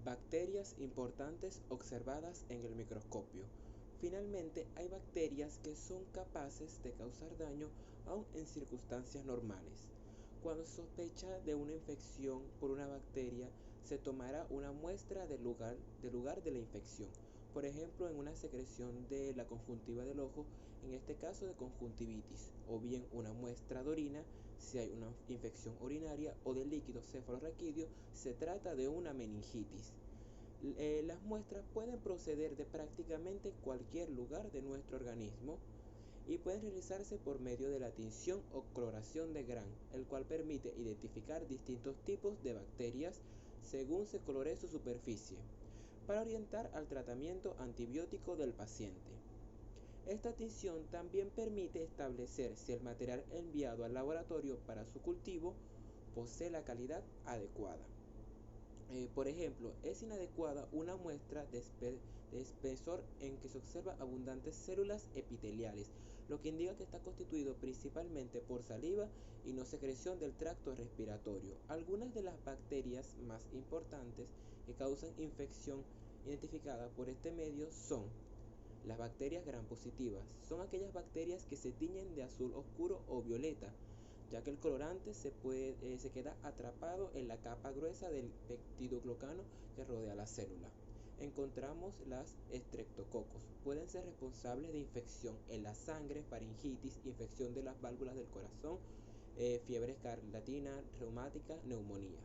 Bacterias importantes observadas en el microscopio. Finalmente, hay bacterias que son capaces de causar daño aún en circunstancias normales. Cuando se sospecha de una infección por una bacteria, se tomará una muestra del lugar de la infección, por ejemplo en una secreción de la conjuntiva del ojo, en este caso de conjuntivitis, o bien una muestra de orina si hay una infección urinaria, o de líquido cefalorraquídeo si se trata de una meningitis. Las muestras pueden proceder de prácticamente cualquier lugar de nuestro organismo y pueden realizarse por medio de la tinción o coloración de Gram, el cual permite identificar distintos tipos de bacterias según se coloree su superficie, para orientar al tratamiento antibiótico del paciente. Esta tinción también permite establecer si el material enviado al laboratorio para su cultivo posee la calidad adecuada. Por ejemplo, es inadecuada una muestra de espesor en que se observa abundantes células epiteliales, lo que indica que está constituido principalmente por saliva y no secreción del tracto respiratorio. Algunas de las bacterias más importantes que causan infección identificada por este medio son las bacterias gram positivas. Son aquellas bacterias que se tiñen de azul oscuro o violeta, ya que el colorante se queda atrapado en la capa gruesa del peptidoglucano que rodea la célula. Encontramos las estreptococos. Pueden ser responsables de infección en la sangre, faringitis, infección de las válvulas del corazón, fiebre escarlatina, reumática, neumonía.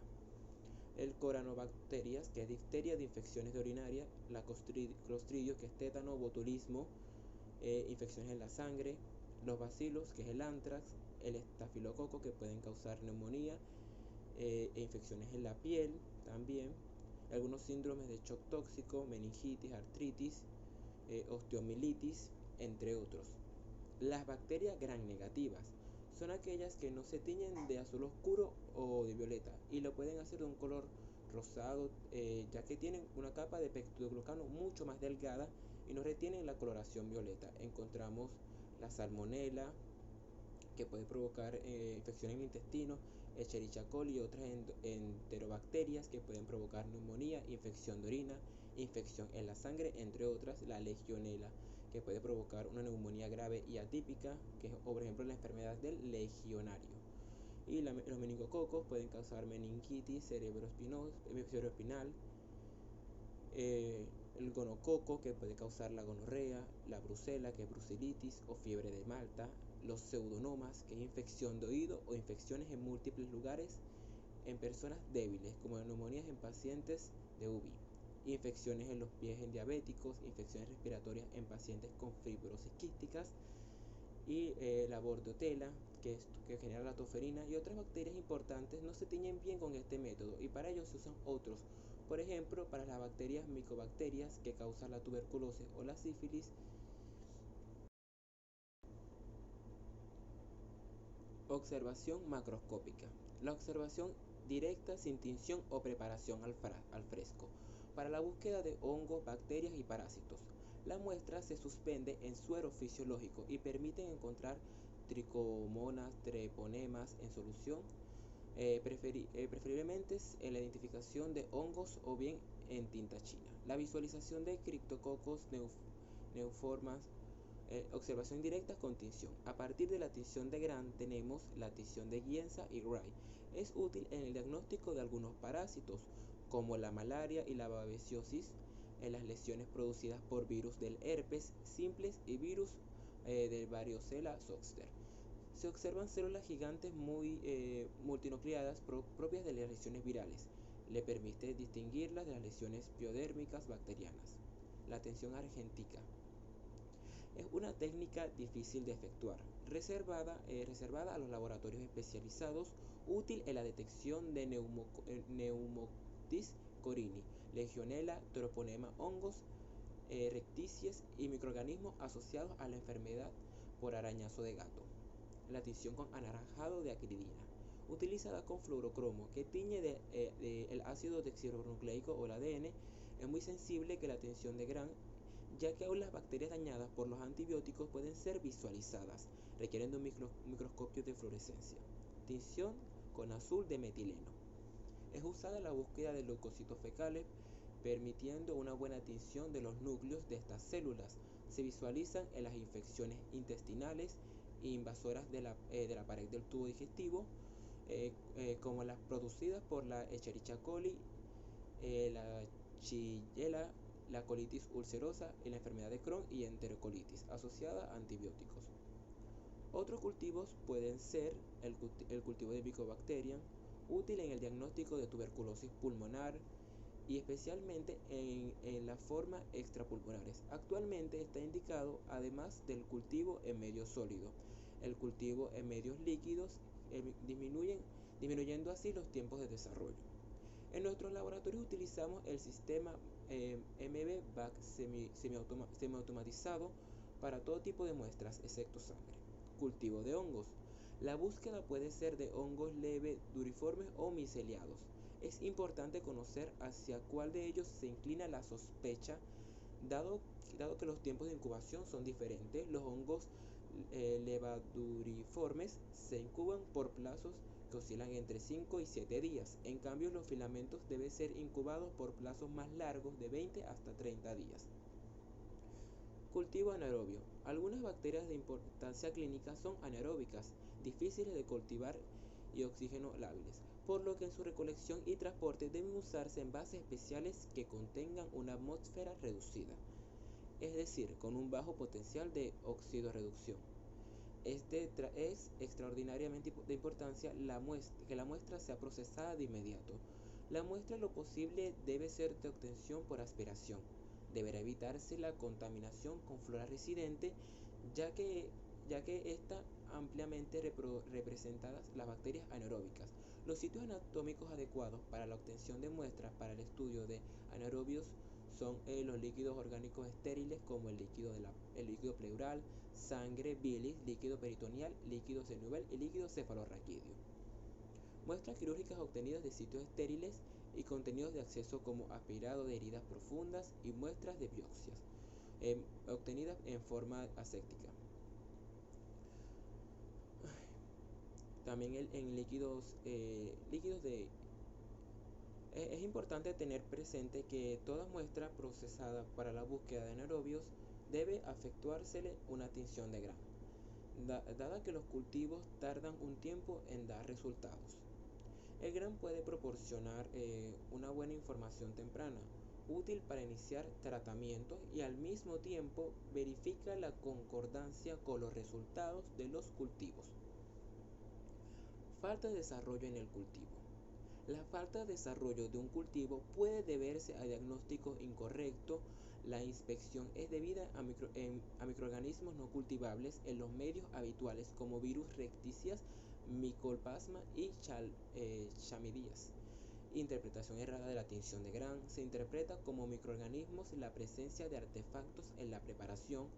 El coranobacterias, que es difteria de infecciones de urinaria, la clostridios, que es tétano, botulismo, infecciones en la sangre, los bacilos, que es el anthrax, el estafilococo, que pueden causar neumonía, e infecciones en la piel también, algunos síndromes de shock tóxico, meningitis, artritis, osteomielitis, entre otros. Las bacterias gram negativas son aquellas que no se tiñen de azul oscuro o de violeta y lo pueden hacer de un color rosado, ya que tienen una capa de peptidoglucano mucho más delgada y no retienen la coloración violeta. Encontramos la salmonela, que puede provocar infección en el intestino, Escherichia coli y otras enterobacterias que pueden provocar neumonía, infección de orina, infección en la sangre, entre otras, la legionela, que puede provocar una neumonía grave y atípica, que es, por ejemplo, la enfermedad del legionario. Y los meningococos pueden causar meningitis cerebroespinal, el gonococo, que puede causar la gonorrea, la brucela, que es brucelitis o fiebre de Malta, los pseudonomas, que es infección de oído o infecciones en múltiples lugares en personas débiles, como neumonías en pacientes de UBI, infecciones en los pies en diabéticos, infecciones respiratorias en pacientes con fibrosis quísticas, y la bordetela, que genera la toferina, y otras bacterias importantes no se tiñen bien con este método y para ello se usan otros. Por ejemplo, para las bacterias micobacterias que causan la tuberculosis o la sífilis. Observación macroscópica. La observación directa sin tinción o preparación al fresco para la búsqueda de hongos, bacterias y parásitos. La muestra se suspende en suero fisiológico y permite encontrar tricomonas, treponemas en solución, preferiblemente en la identificación de hongos o bien en tinta china. La visualización de criptococos neuformas. Observación directa con tinción. A partir de la tinción de Gram tenemos la tinción de Gienza y Gray. Es útil en el diagnóstico de algunos parásitos, como la malaria y la babesiosis, en las lesiones producidas por virus del herpes simples y virus del varicela zoster. Se observan células gigantes muy multinucleadas propias de las lesiones virales. Le permite distinguirlas de las lesiones piodérmicas bacterianas. La tinción argentica es una técnica difícil de efectuar, reservada a los laboratorios especializados, útil en la detección de Pneumoctis corini, Legionella, Troponema, hongos, recticies y microorganismos asociados a la enfermedad por arañazo de gato. La tinción con anaranjado de acridina, utilizada con fluorocromo, que tiñe el ácido desoxirribonucleico o el ADN, es muy sensible que la tinción de Gram, ya que aún las bacterias dañadas por los antibióticos pueden ser visualizadas, requieren de un microscopio de fluorescencia. Tinción con azul de metileno. Es usada en la búsqueda de leucocitos fecales permitiendo una buena tinción de los núcleos de estas células. Se visualizan en las infecciones intestinales invasoras de la pared del tubo digestivo, como las producidas por la Escherichia coli, la Shigella, la colitis ulcerosa y la enfermedad de Crohn y enterocolitis asociada a antibióticos. Otros cultivos pueden ser el cultivo de Mycobacterium, útil en el diagnóstico de tuberculosis pulmonar y especialmente en las formas extrapulmonares. Actualmente está indicado además del cultivo en medio sólido, el cultivo en medios líquidos, disminuyendo así los tiempos de desarrollo. En nuestros laboratorios utilizamos el sistema MB-BAC semiautomatizado para todo tipo de muestras, excepto sangre. Cultivo de hongos. La búsqueda puede ser de hongos leves, duriformes o miceliados. Es importante conocer hacia cuál de ellos se inclina la sospecha, dado que los tiempos de incubación son diferentes. Los hongos levaduriformes se incuban por plazos que oscilan entre 5 y 7 días. En cambio, los filamentos deben ser incubados por plazos más largos, de 20 hasta 30 días. Cultivo anaerobio. Algunas bacterias de importancia clínica son anaeróbicas, difíciles de cultivar y oxígeno lábiles, por lo que en su recolección y transporte deben usarse envases especiales que contengan una atmósfera reducida, es decir, con un bajo potencial de oxidorreducción. Es extraordinariamente de importancia que la muestra sea procesada de inmediato. La muestra, en lo posible, debe ser de obtención por aspiración. Deberá evitarse la contaminación con flora residente, ya que está ampliamente representadas las bacterias anaeróbicas. Los sitios anatómicos adecuados para la obtención de muestras para el estudio de anaerobios son los líquidos orgánicos estériles, como el líquido pleural, sangre, bilis, líquido peritoneal, líquido senovial y líquido cefalorraquídeo. Muestras quirúrgicas obtenidas de sitios estériles y contenidos de acceso, como aspirado de heridas profundas, y muestras de biopsias obtenidas en forma aséptica. También en líquidos de... Es importante tener presente que toda muestra procesada para la búsqueda de anaerobios debe efectuársele una tinción de Gram, dada que los cultivos tardan un tiempo en dar resultados. El Gram puede proporcionar una buena información temprana, útil para iniciar tratamientos, y al mismo tiempo verifica la concordancia con los resultados de los cultivos. Falta de desarrollo en el cultivo. La falta de desarrollo de un cultivo puede deberse a diagnóstico incorrecto. La inspección es debida a microorganismos no cultivables en los medios habituales, como virus recticias, Mycoplasma y chlamydias. Interpretación errada de la tinción de Gram. Se interpreta como microorganismos la presencia de artefactos en la preparación.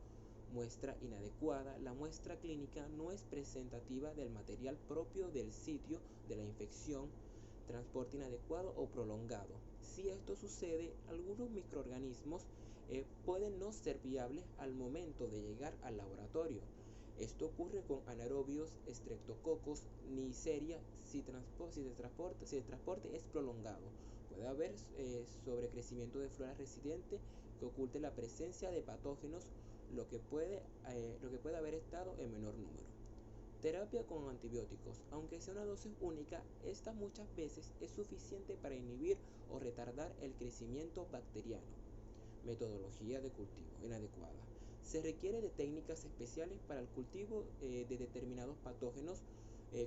Muestra inadecuada. La muestra clínica no es representativa del material propio del sitio de la infección. Transporte inadecuado o prolongado. Si esto sucede, algunos microorganismos pueden no ser viables al momento de llegar al laboratorio. Esto ocurre con anaerobios, Streptococcus, Neisseria, si el transporte es prolongado. Puede haber sobrecrecimiento de flora residente que oculte la presencia de patógenos, lo que puede haber estado en menor número. Terapia con antibióticos. Aunque sea una dosis única, esta muchas veces es suficiente para inhibir o retardar el crecimiento bacteriano. Metodología de cultivo inadecuada. Se requiere de técnicas especiales para el cultivo de determinados patógenos,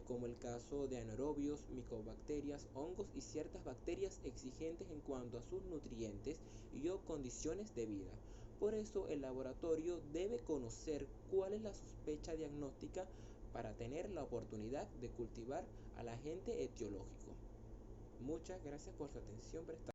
como el caso de anaerobios, micobacterias, hongos y ciertas bacterias exigentes en cuanto a sus nutrientes y o condiciones de vida. Por eso, el laboratorio debe conocer cuál es la sospecha diagnóstica para tener la oportunidad de cultivar al agente etiológico. Muchas gracias por su atención prestada.